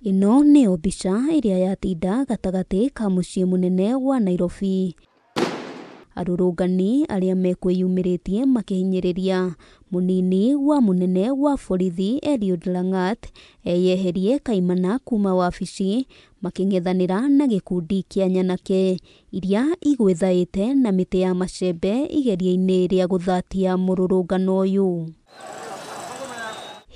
Ino nĩ mbica ĩrĩa yatinda gatagati ka mũciĩ mũnene wa Nairobi. Arũrũngani arĩa mekwĩyumĩrĩtie makĩhinyĩrĩria mũnini wa mũnene wa borithi Eliud Langat eyeherie kaimana kuma wabici makĩng'ethanĩra na gĩkundi kĩa nyanake iria igwĩthaĩte na mĩtĩ ya macembe igeria-inĩ rĩa gũthatia mũrũrũngano ũyũ.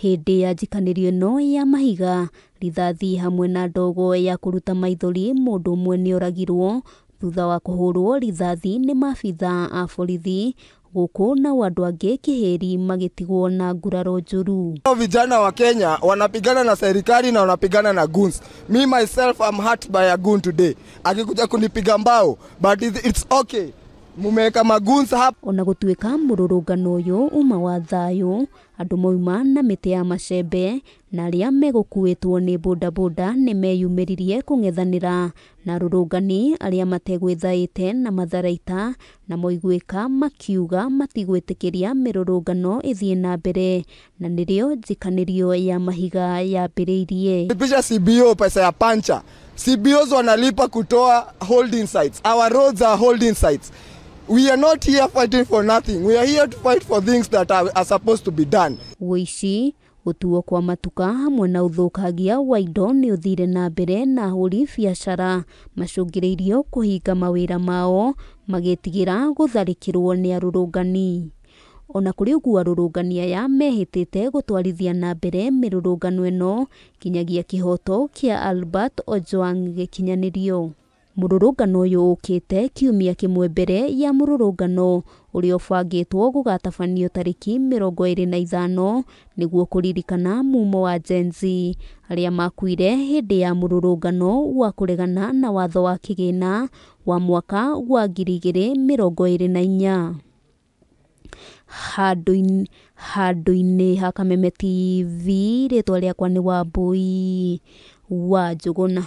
Hĩndĩ ya njikanĩrio ĩno ya mahiga, rithathi hamwe na ndogo ya kũruta maithori mũndũ ũmwe nĩoragirwo thutha wa kũhũrwo rithathi nĩ maabitha a borithi, gũkũ na andũ angĩ kĩhĩri magĩtigwo na nguraro njũru. Vijana wa Kenya wanapigana na serikali na wanapigana na goons. Me myself am hurt by a goon today. Akikuja kunipiga mbao, but it's okay. Mumeka magoons hapa. Ona gũtuĩka mũrũrũngano ũyũ uma wa thayũ, andũ moima na mĩtĩ ya macembe na arĩa megũkuĩtwo nĩ bodaboda nĩ meyumĩririe kũng'ethanĩra na arũrũngani arĩa mategwĩthaĩte na matharaita na moigwĩka makiuga matigwĩtĩkĩria mĩrũrũngano ĩthiĩ na mbere, na nĩrĩo njikanĩrio ya mahiga yambĩrĩirie. Lipisha CBO pesa ya pancha. CBOs wanalipa kutoa holding sites. Our roads are holding sites. We are not here fighting for nothing. We are here to fight for things that are supposed to be done. Wĩici, gũtuo kwa matuka hamwe na ũthũkangia wa indo nĩ ũthire na mbere na ahũri biacara macũngĩrĩirio kũhinga mawĩra mao magĩtigĩra gũtharĩkĩrwo nĩ arũrũngani. Ona kũrĩ ũguo arũrũngani aya mehĩtĩte gũtwarithia na mbere mĩrũrũngano ĩno kinyagia kĩhoto kĩa Albert Ojwang gĩkinyanĩrio. Mũrũrũngano ũyũ ũkĩte kiumia kĩmwe mbere ya mũrũrũngano ũrĩa ũbangĩtwo gũgatabanio tarĩki 25 nĩguo kũririkana mumo wa Gen Z arĩa makuire hĩndĩ ya mũrũrũngano wa kũregana na watho wa kĩgĩna wa mwaka wa 2024. Handũ-inĩ ha Kameme TV, rĩtwa rĩakwa nĩ Wambui wa Njũgũna.